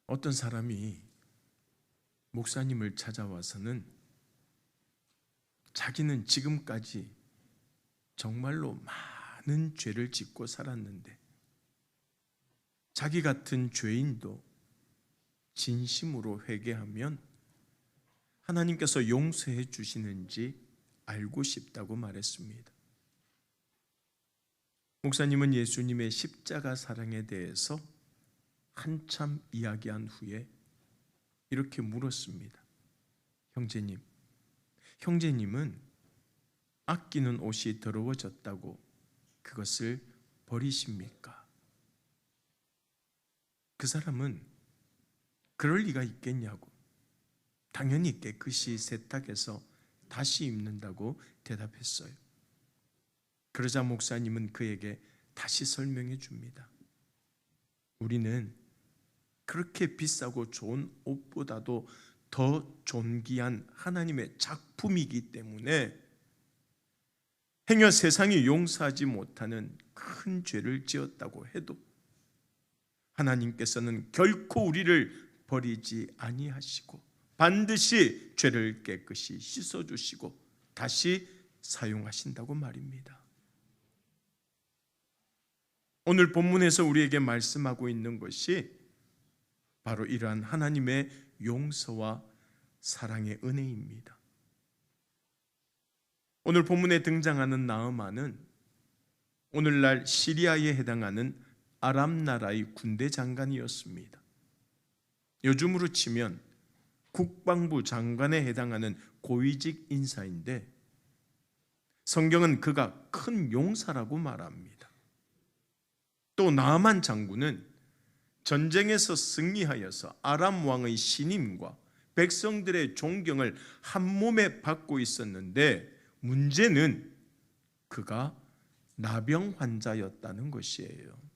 어떤 사람이 목사님을 찾아와서는 자기는 지금까지 정말로 많은 죄를 짓고 살았는데 자기 같은 죄인도 진심으로 회개하면 하나님께서 용서해 주시는지 알고 싶다고 말했습니다. 목사님은 예수님의 십자가 사랑에 대해서 한참 이야기한 후에 이렇게 물었습니다. 형제님은 아끼는 옷이 더러워졌다고 그것을 버리십니까? 그 사람은 그럴 리가 있겠냐고 당연히 깨끗이 세탁해서 다시 입는다고 대답했어요. 그러자 목사님은 그에게 다시 설명해 줍니다. 우리는 그렇게 비싸고 좋은 옷보다도 더 존귀한 하나님의 작품이기 때문에 행여 세상이 용서하지 못하는 큰 죄를 지었다고 해도 하나님께서는 결코 우리를 버리지 아니하시고 반드시 죄를 깨끗이 씻어주시고 다시 사용하신다고 말입니다. 오늘 본문에서 우리에게 말씀하고 있는 것이 바로 이러한 하나님의 용서와 사랑의 은혜입니다. 오늘 본문에 등장하는 나아만은 오늘날 시리아에 해당하는 아람 나라의 군대 장관이었습니다. 요즘으로 치면 국방부 장관에 해당하는 고위직 인사인데 성경은 그가 큰 용사라고 말합니다. 또 나아만 장군은 전쟁에서 승리하여서 아람 왕의 신임과 백성들의 존경을 한 몸에 받고 있었는데 문제는 그가 나병 환자였다는 것이에요.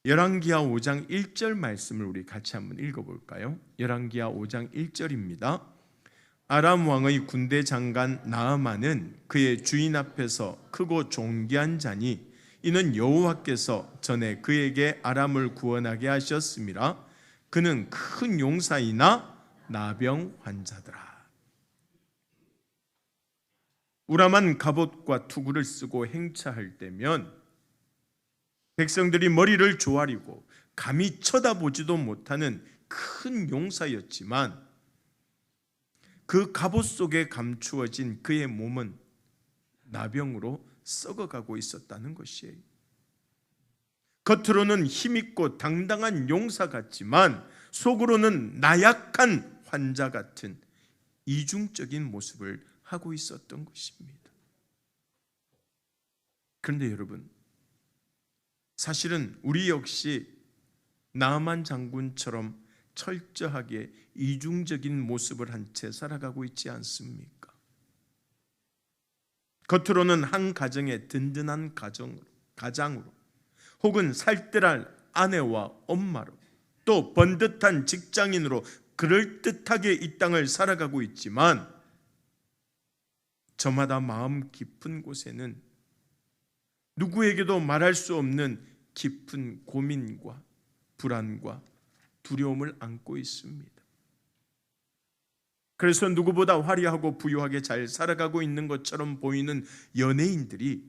열왕기하 5장 1절 말씀을 우리 같이 한번 읽어볼까요? 열왕기하 5장 1절입니다. 아람 왕의 군대 장관 나아만은 그의 주인 앞에서 크고 존귀한 자니 이는 여호와께서 전에 그에게 아람을 구원하게 하셨음이라. 그는 큰 용사이나 나병 환자더라. 우람한 갑옷과 투구를 쓰고 행차할 때면 백성들이 머리를 조아리고 감히 쳐다보지도 못하는 큰 용사였지만 그 갑옷 속에 감추어진 그의 몸은 나병으로 썩어가고 있었다는 것이에요. 겉으로는 힘있고 당당한 용사 같지만 속으로는 나약한 환자 같은 이중적인 모습을 하고 있었던 것입니다. 그런데 여러분, 사실은 우리 역시 나아만 장군처럼 철저하게 이중적인 모습을 한 채 살아가고 있지 않습니까? 겉으로는 한 가정의 든든한 가장으로 혹은 살뜰한 아내와 엄마로 또 번듯한 직장인으로 그럴듯하게 이 땅을 살아가고 있지만 저마다 마음 깊은 곳에는 누구에게도 말할 수 없는 깊은 고민과 불안과 두려움을 안고 있습니다. 그래서 누구보다 화려하고 부유하게 잘 살아가고 있는 것처럼 보이는 연예인들이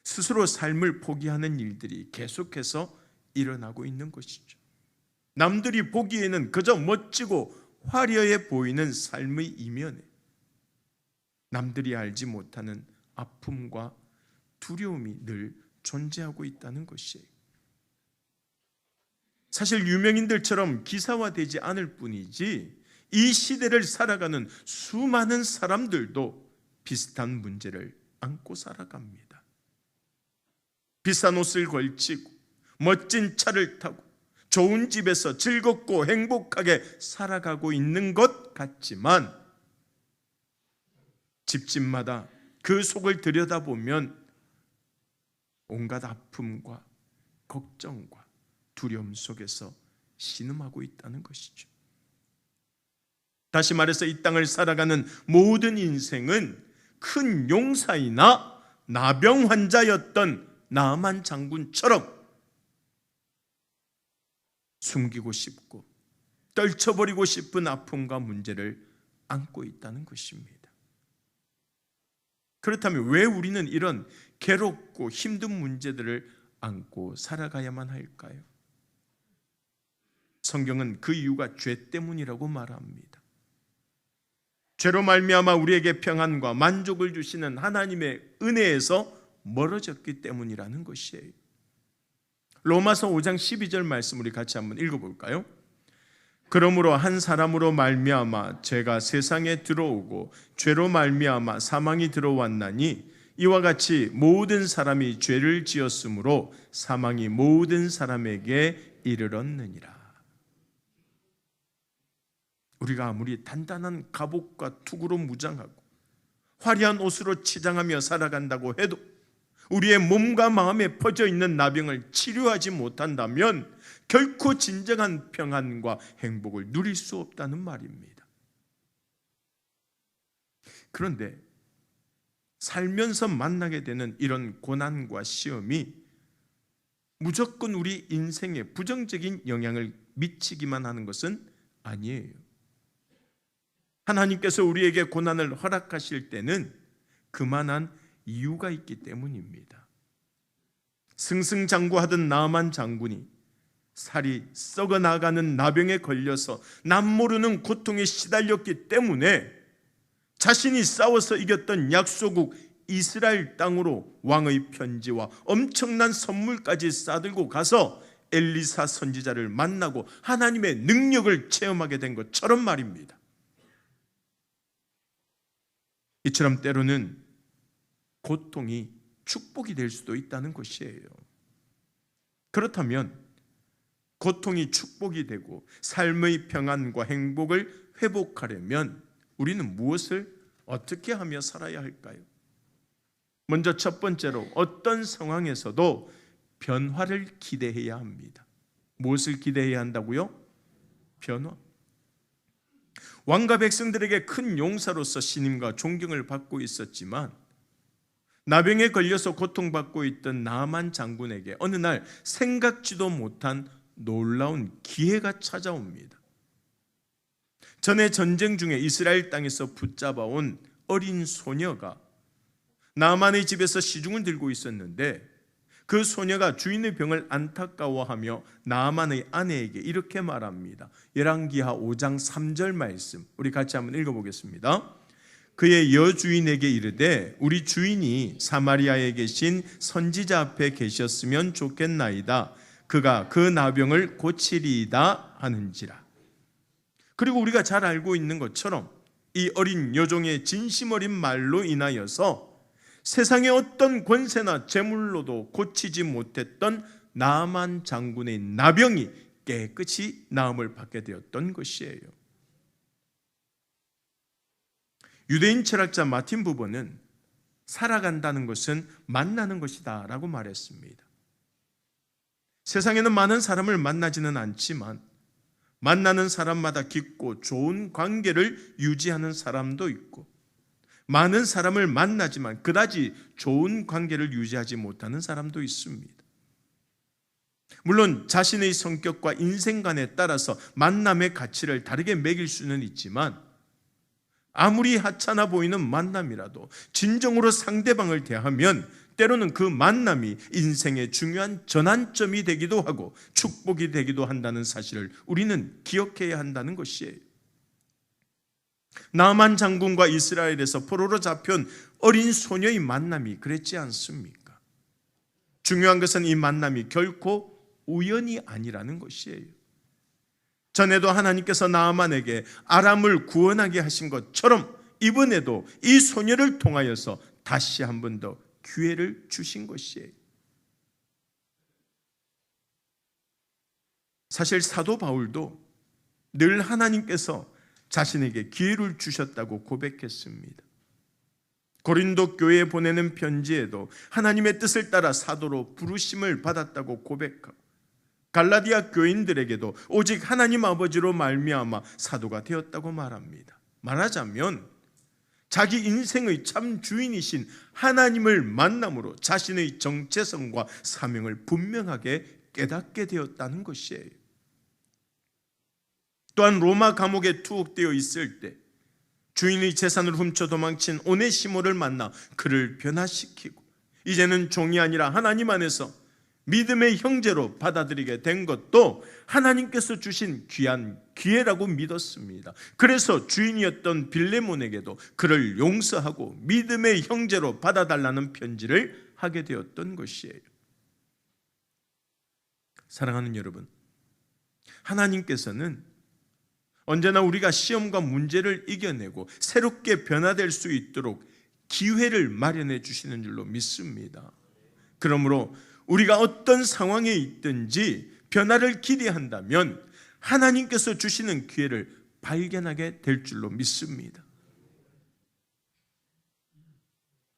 스스로 삶을 포기하는 일들이 계속해서 일어나고 있는 것이죠. 남들이 보기에는 그저 멋지고 화려해 보이는 삶의 이면에 남들이 알지 못하는 아픔과 두려움이 늘 존재하고 있다는 것이에요. 사실 유명인들처럼 기사화되지 않을 뿐이지 이 시대를 살아가는 수많은 사람들도 비슷한 문제를 안고 살아갑니다. 비싼 옷을 걸치고 멋진 차를 타고 좋은 집에서 즐겁고 행복하게 살아가고 있는 것 같지만 집집마다 그 속을 들여다보면 온갖 아픔과 걱정과 두려움 속에서 신음하고 있다는 것이죠. 다시 말해서 이 땅을 살아가는 모든 인생은 큰 용사이나 나병 환자였던 나아만 장군처럼 숨기고 싶고 떨쳐버리고 싶은 아픔과 문제를 안고 있다는 것입니다. 그렇다면 왜 우리는 이런 괴롭고 힘든 문제들을 안고 살아가야만 할까요? 성경은 그 이유가 죄 때문이라고 말합니다. 죄로 말미암아 우리에게 평안과 만족을 주시는 하나님의 은혜에서 멀어졌기 때문이라는 것이에요. 로마서 5장 12절 말씀 우리 같이 한번 읽어볼까요? 그러므로 한 사람으로 말미암아 죄가 세상에 들어오고 죄로 말미암아 사망이 들어왔나니 이와 같이 모든 사람이 죄를 지었으므로 사망이 모든 사람에게 이르렀느니라. 우리가 아무리 단단한 갑옷과 투구로 무장하고 화려한 옷으로 치장하며 살아간다고 해도 우리의 몸과 마음에 퍼져 있는 나병을 치료하지 못한다면 결코 진정한 평안과 행복을 누릴 수 없다는 말입니다. 그런데 살면서 만나게 되는 이런 고난과 시험이 무조건 우리 인생에 부정적인 영향을 미치기만 하는 것은 아니에요. 하나님께서 우리에게 고난을 허락하실 때는 그만한 이유가 있기 때문입니다. 승승장구하던 나아만 장군이 살이 썩어나가는 나병에 걸려서 남모르는 고통에 시달렸기 때문에 자신이 싸워서 이겼던 약소국 이스라엘 땅으로 왕의 편지와 엄청난 선물까지 싸들고 가서 엘리사 선지자를 만나고 하나님의 능력을 체험하게 된 것처럼 말입니다. 이처럼 때로는 고통이 축복이 될 수도 있다는 것이에요. 그렇다면 고통이 축복이 되고 삶의 평안과 행복을 회복하려면 우리는 무엇을 어떻게 하며 살아야 할까요? 먼저 첫 번째로 어떤 상황에서도 변화를 기대해야 합니다. 무엇을 기대해야 한다고요? 변화. 왕과 백성들에게 큰 용사로서 신임과 존경을 받고 있었지만 나병에 걸려서 고통받고 있던 나아만 장군에게 어느 날 생각지도 못한 놀라운 기회가 찾아옵니다. 전에 전쟁 중에 이스라엘 땅에서 붙잡아온 어린 소녀가 나아만의 집에서 시중을 들고 있었는데 그 소녀가 주인의 병을 안타까워하며 나아만의 아내에게 이렇게 말합니다. 열왕기하 5장 3절 말씀 우리 같이 한번 읽어보겠습니다. 그의 여주인에게 이르되 우리 주인이 사마리아에 계신 선지자 앞에 계셨으면 좋겠나이다. 그가 그 나병을 고치리이다 하는지라. 그리고 우리가 잘 알고 있는 것처럼 이 어린 여종의 진심 어린 말로 인하여서 세상의 어떤 권세나 재물로도 고치지 못했던 나아만 장군의 나병이 깨끗이 나음을 받게 되었던 것이에요. 유대인 철학자 마틴 부버는 살아간다는 것은 만나는 것이다 라고 말했습니다. 세상에는 많은 사람을 만나지는 않지만 만나는 사람마다 깊고 좋은 관계를 유지하는 사람도 있고 많은 사람을 만나지만 그다지 좋은 관계를 유지하지 못하는 사람도 있습니다. 물론 자신의 성격과 인생관에 따라서 만남의 가치를 다르게 매길 수는 있지만 아무리 하찮아 보이는 만남이라도 진정으로 상대방을 대하면 때로는 그 만남이 인생의 중요한 전환점이 되기도 하고 축복이 되기도 한다는 사실을 우리는 기억해야 한다는 것이에요. 나아만 장군과 이스라엘에서 포로로 잡혀온 어린 소녀의 만남이 그랬지 않습니까? 중요한 것은 이 만남이 결코 우연이 아니라는 것이에요. 전에도 하나님께서 나아만에게 아람을 구원하게 하신 것처럼 이번에도 이 소녀를 통하여서 다시 한 번 더 기회를 주신 것이에요. 사실 사도 바울도 늘 하나님께서 자신에게 기회를 주셨다고 고백했습니다. 고린도 교회에 보내는 편지에도 하나님의 뜻을 따라 사도로 부르심을 받았다고 고백하고 갈라디아 교인들에게도 오직 하나님 아버지로 말미암아 사도가 되었다고 말합니다. 말하자면 자기 인생의 참 주인이신 하나님을 만남으로 자신의 정체성과 사명을 분명하게 깨닫게 되었다는 것이에요. 또한 로마 감옥에 투옥되어 있을 때 주인의 재산을 훔쳐 도망친 오네시모를 만나 그를 변화시키고 이제는 종이 아니라 하나님 안에서 믿음의 형제로 받아들이게 된 것도 하나님께서 주신 귀한 기회라고 믿었습니다. 그래서 주인이었던 빌레몬에게도 그를 용서하고 믿음의 형제로 받아달라는 편지를 하게 되었던 것이에요. 사랑하는 여러분, 하나님께서는 언제나 우리가 시험과 문제를 이겨내고 새롭게 변화될 수 있도록 기회를 마련해 주시는 줄로 믿습니다. 그러므로 우리가 어떤 상황에 있든지 변화를 기대한다면 하나님께서 주시는 기회를 발견하게 될 줄로 믿습니다.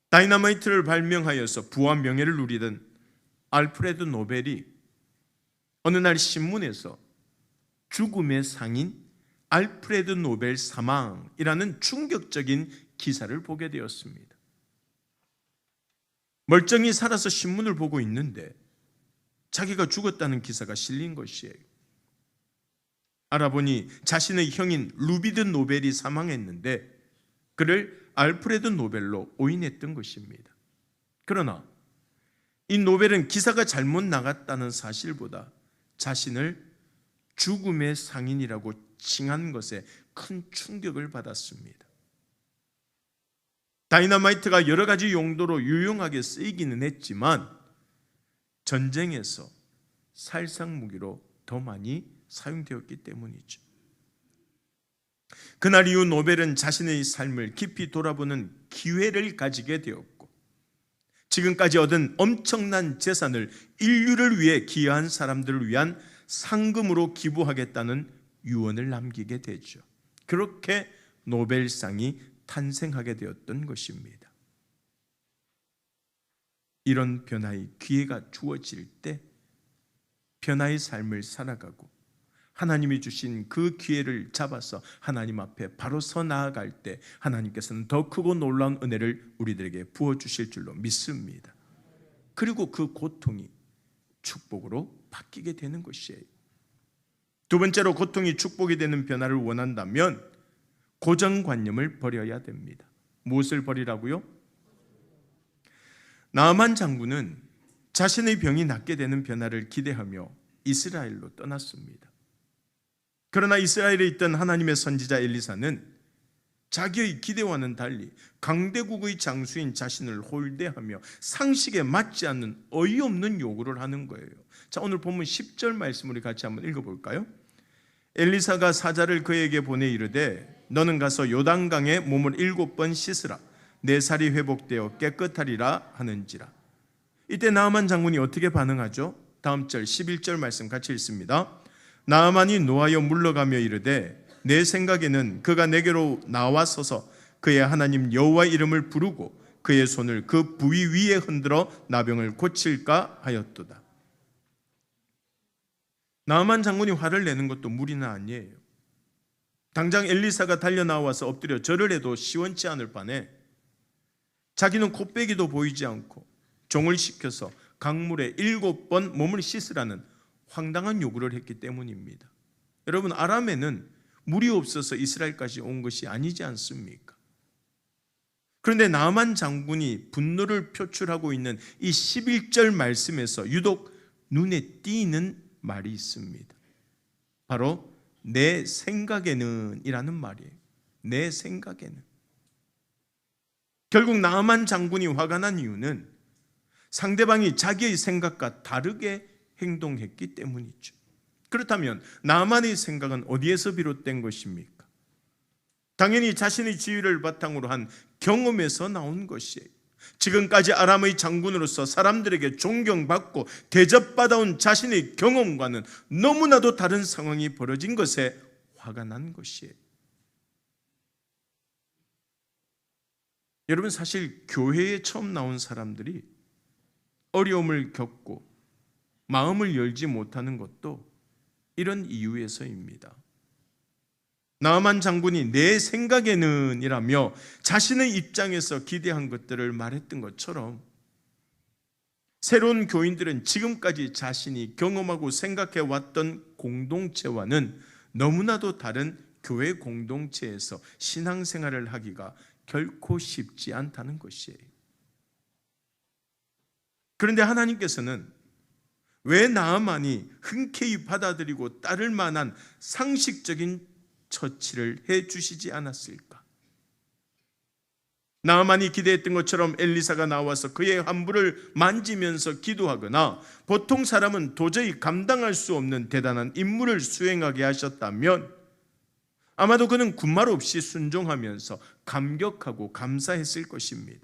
다이너마이트를 발명하여서 부와 명예를 누리던 알프레드 노벨이 어느 날 신문에서 죽음의 상인 알프레드 노벨 사망이라는 충격적인 기사를 보게 되었습니다. 멀쩡히 살아서 신문을 보고 있는데 자기가 죽었다는 기사가 실린 것이에요. 알아보니 자신의 형인 루비드 노벨이 사망했는데 그를 알프레드 노벨로 오인했던 것입니다. 그러나 이 노벨은 기사가 잘못 나갔다는 사실보다 자신을 죽음의 상인이라고 칭한 것에 큰 충격을 받았습니다. 다이너마이트가 여러 가지 용도로 유용하게 쓰이기는 했지만 전쟁에서 살상 무기로 더 많이 사용되었기 때문이죠. 그날 이후 노벨은 자신의 삶을 깊이 돌아보는 기회를 가지게 되었고 지금까지 얻은 엄청난 재산을 인류를 위해 기여한 사람들을 위한 상금으로 기부하겠다는 유언을 남기게 되죠. 그렇게 노벨상이 탄생하게 되었던 것입니다. 이런 변화의 기회가 주어질 때 변화의 삶을 살아가고 하나님이 주신 그 기회를 잡아서 하나님 앞에 바로 서 나아갈 때 하나님께서는 더 크고 놀라운 은혜를 우리들에게 부어주실 줄로 믿습니다. 그리고 그 고통이 축복으로 바뀌게 되는 것이에요. 두 번째로 고통이 축복이 되는 변화를 원한다면 고정관념을 버려야 됩니다. 무엇을 버리라고요? 나아만 장군은 자신의 병이 낫게 되는 변화를 기대하며 이스라엘로 떠났습니다. 그러나 이스라엘에 있던 하나님의 선지자 엘리사는 자기의 기대와는 달리 강대국의 장수인 자신을 홀대하며 상식에 맞지 않는 어이없는 요구를 하는 거예요. 자, 오늘 본문 10절 말씀 우리 같이 한번 읽어볼까요? 엘리사가 사자를 그에게 보내 이르되 너는 가서 요단강에 몸을 7번 씻으라 내 살이 회복되어 깨끗하리라 하는지라. 이때 나아만 장군이 어떻게 반응하죠? 다음 절 11절 말씀 같이 읽습니다. 나아만이 노하여 물러가며 이르되 내 생각에는 그가 내게로 나와서서 그의 하나님 여호와 이름을 부르고 그의 손을 그 부위 위에 흔들어 나병을 고칠까 하였도다. 나아만 장군이 화를 내는 것도 무리는 아니에요. 당장 엘리사가 달려나와서 엎드려 절을 해도 시원치 않을 판에 자기는 코빼기도 보이지 않고 종을 시켜서 강물에 7번 몸을 씻으라는 황당한 요구를 했기 때문입니다. 여러분, 아람에는 물이 없어서 이스라엘까지 온 것이 아니지 않습니까? 그런데 나아만 장군이 분노를 표출하고 있는 이 11절 말씀에서 유독 눈에 띄는 말이 있습니다. 바로 내 생각에는 이라는 말이에요. 내 생각에는. 결국 나아만 장군이 화가 난 이유는 상대방이 자기의 생각과 다르게 행동했기 때문이죠. 그렇다면 나아만의 생각은 어디에서 비롯된 것입니까? 당연히 자신의 지위를 바탕으로 한 경험에서 나온 것이에요. 지금까지 아람의 장군으로서 사람들에게 존경받고 대접받아온 자신의 경험과는 너무나도 다른 상황이 벌어진 것에 화가 난 것이에요. 여러분, 사실 교회에 처음 나온 사람들이 어려움을 겪고 마음을 열지 못하는 것도 이런 이유에서입니다. 나아만 장군이 내 생각에는 이라며 자신의 입장에서 기대한 것들을 말했던 것처럼 새로운 교인들은 지금까지 자신이 경험하고 생각해왔던 공동체와는 너무나도 다른 교회 공동체에서 신앙생활을 하기가 결코 쉽지 않다는 것이에요. 그런데 하나님께서는 왜 나아만이 흔쾌히 받아들이고 따를 만한 상식적인 처치를 해주시지 않았을까? 나아만이 기대했던 것처럼 엘리사가 나와서 그의 환부를 만지면서 기도하거나 보통 사람은 도저히 감당할 수 없는 대단한 임무를 수행하게 하셨다면 아마도 그는 군말 없이 순종하면서 감격하고 감사했을 것입니다.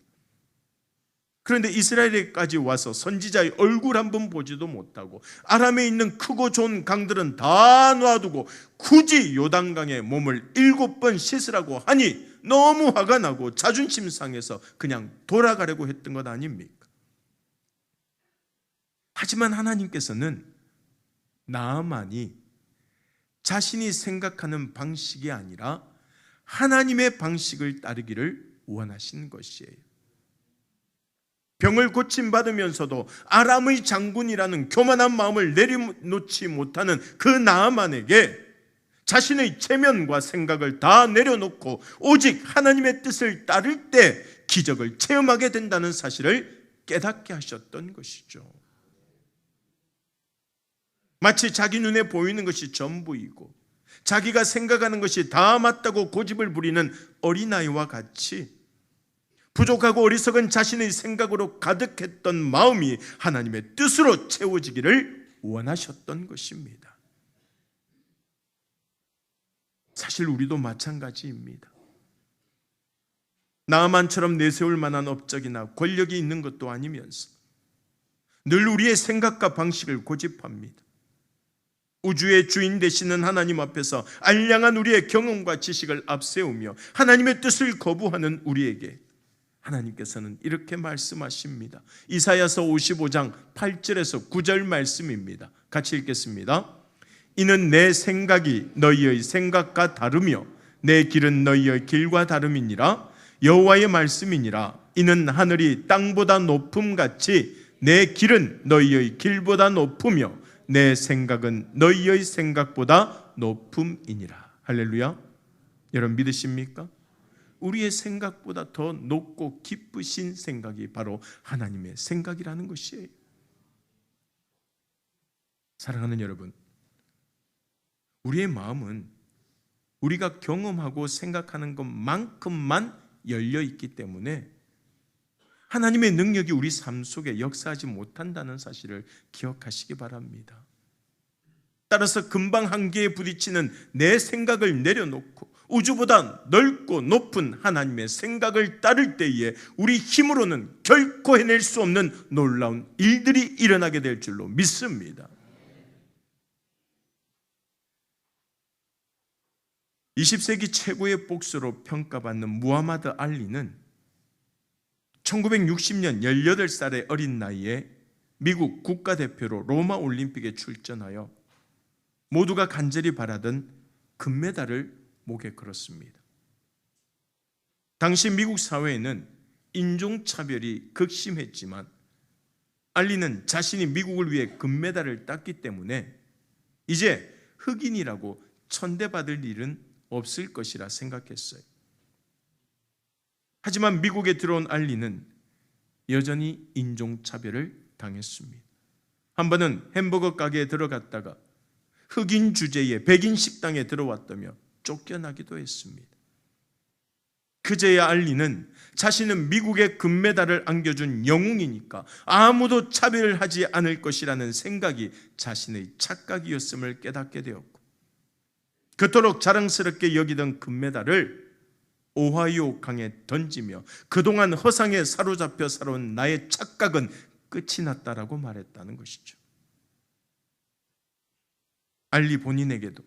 그런데 이스라엘에까지 와서 선지자의 얼굴 한번 보지도 못하고 아람에 있는 크고 좋은 강들은 다 놔두고 굳이 요단강에 몸을 7번 씻으라고 하니 너무 화가 나고 자존심 상해서 그냥 돌아가려고 했던 것 아닙니까? 하지만 하나님께서는 나아만이 자신이 생각하는 방식이 아니라 하나님의 방식을 따르기를 원하신 것이에요. 병을 고침받으면서도 아람의 장군이라는 교만한 마음을 내려놓지 못하는 그 나아만에게 자신의 체면과 생각을 다 내려놓고 오직 하나님의 뜻을 따를 때 기적을 체험하게 된다는 사실을 깨닫게 하셨던 것이죠. 마치 자기 눈에 보이는 것이 전부이고 자기가 생각하는 것이 다 맞다고 고집을 부리는 어린아이와 같이 부족하고 어리석은 자신의 생각으로 가득했던 마음이 하나님의 뜻으로 채워지기를 원하셨던 것입니다. 사실 우리도 마찬가지입니다. 나아만처럼 내세울 만한 업적이나 권력이 있는 것도 아니면서 늘 우리의 생각과 방식을 고집합니다. 우주의 주인 되시는 하나님 앞에서 알량한 우리의 경험과 지식을 앞세우며 하나님의 뜻을 거부하는 우리에게 하나님께서는 이렇게 말씀하십니다. 이사야서 55장 8절에서 9절 말씀입니다. 같이 읽겠습니다. 이는 내 생각이 너희의 생각과 다르며 내 길은 너희의 길과 다름이니라. 여호와의 말씀이니라. 이는 하늘이 땅보다 높음같이 내 길은 너희의 길보다 높으며 내 생각은 너희의 생각보다 높음이니라. 할렐루야. 여러분 믿으십니까? 우리의 생각보다 더 높고 깊으신 생각이 바로 하나님의 생각이라는 것이에요. 사랑하는 여러분, 우리의 마음은 우리가 경험하고 생각하는 것만큼만 열려 있기 때문에 하나님의 능력이 우리 삶 속에 역사하지 못한다는 사실을 기억하시기 바랍니다. 따라서 금방 한계에 부딪히는 내 생각을 내려놓고 우주보다 넓고 높은 하나님의 생각을 따를 때에 우리 힘으로는 결코 해낼 수 없는 놀라운 일들이 일어나게 될 줄로 믿습니다. 20세기 최고의 복서로 평가받는 무하마드 알리는 1960년 18살의 어린 나이에 미국 국가대표로 로마 올림픽에 출전하여 모두가 간절히 바라던 금메달을 목에 걸었습니다. 당시 미국 사회에는 인종차별이 극심했지만 알리는 자신이 미국을 위해 금메달을 땄기 때문에 이제 흑인이라고 천대받을 일은 없을 것이라 생각했어요. 하지만 미국에 들어온 알리는 여전히 인종차별을 당했습니다. 한 번은 햄버거 가게에 들어갔다가 흑인 주재의 백인 식당에 들어왔다며 쫓겨나기도 했습니다. 그제야 알리는 자신은 미국의 금메달을 안겨준 영웅이니까 아무도 차별하지 않을 것이라는 생각이 자신의 착각이었음을 깨닫게 되었고, 그토록 자랑스럽게 여기던 금메달을 오하이오 강에 던지며 그동안 허상에 사로잡혀 살아온 나의 착각은 끝이 났다라고 말했다는 것이죠. 알리 본인에게도,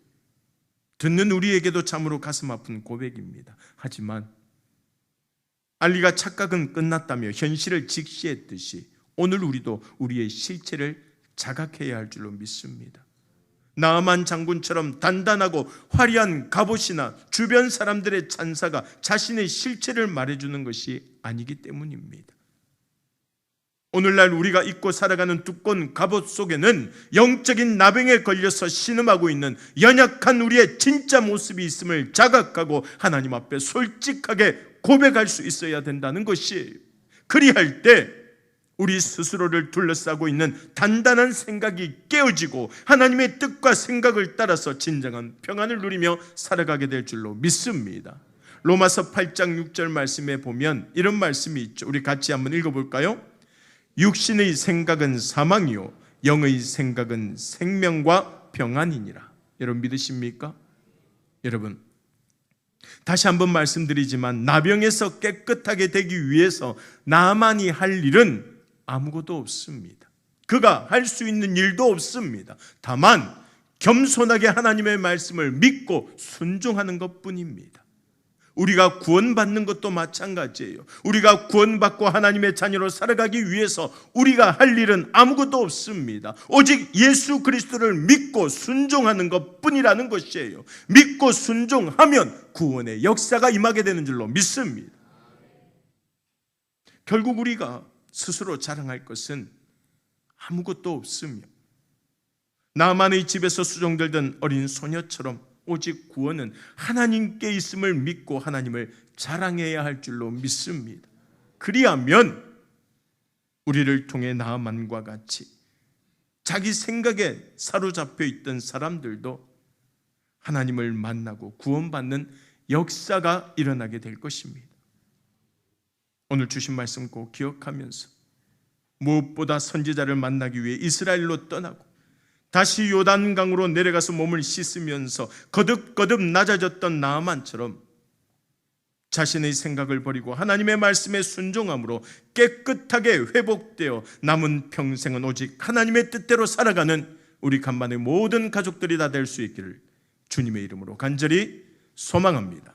듣는 우리에게도 참으로 가슴 아픈 고백입니다. 하지만 알리가 착각은 끝났다며 현실을 직시했듯이 오늘 우리도 우리의 실체를 자각해야 할 줄로 믿습니다. 나아만 장군처럼 단단하고 화려한 갑옷이나 주변 사람들의 찬사가 자신의 실체를 말해주는 것이 아니기 때문입니다. 오늘날 우리가 입고 살아가는 두꺼운 갑옷 속에는 영적인 나병에 걸려서 신음하고 있는 연약한 우리의 진짜 모습이 있음을 자각하고 하나님 앞에 솔직하게 고백할 수 있어야 된다는 것이에요. 그리할 때 우리 스스로를 둘러싸고 있는 단단한 생각이 깨어지고 하나님의 뜻과 생각을 따라서 진정한 평안을 누리며 살아가게 될 줄로 믿습니다. 로마서 8장 6절 말씀에 보면 이런 말씀이 있죠. 우리 같이 한번 읽어볼까요? 육신의 생각은 사망이요 영의 생각은 생명과 평안이니라. 여러분 믿으십니까? 여러분 다시 한번 말씀드리지만 나병에서 깨끗하게 되기 위해서 나만이 할 일은 아무것도 없습니다. 그가 할 수 있는 일도 없습니다. 다만 겸손하게 하나님의 말씀을 믿고 순종하는 것뿐입니다. 우리가 구원받는 것도 마찬가지예요. 우리가 구원받고 하나님의 자녀로 살아가기 위해서 우리가 할 일은 아무것도 없습니다. 오직 예수 그리스도를 믿고 순종하는 것뿐이라는 것이에요. 믿고 순종하면 구원의 역사가 임하게 되는 줄로 믿습니다. 결국 우리가 스스로 자랑할 것은 아무것도 없으며 나만의 집에서 수종들던 어린 소녀처럼 오직 구원은 하나님께 있음을 믿고 하나님을 자랑해야 할 줄로 믿습니다. 그리하면 우리를 통해 나아만과 같이 자기 생각에 사로잡혀 있던 사람들도 하나님을 만나고 구원받는 역사가 일어나게 될 것입니다. 오늘 주신 말씀 꼭 기억하면서 무엇보다 선지자를 만나기 위해 이스라엘로 떠나고 다시 요단강으로 내려가서 몸을 씻으면서 거듭거듭 낮아졌던 나아만처럼 자신의 생각을 버리고 하나님의 말씀에 순종함으로 깨끗하게 회복되어 남은 평생은 오직 하나님의 뜻대로 살아가는 우리 간만의 모든 가족들이 다 될 수 있기를 주님의 이름으로 간절히 소망합니다.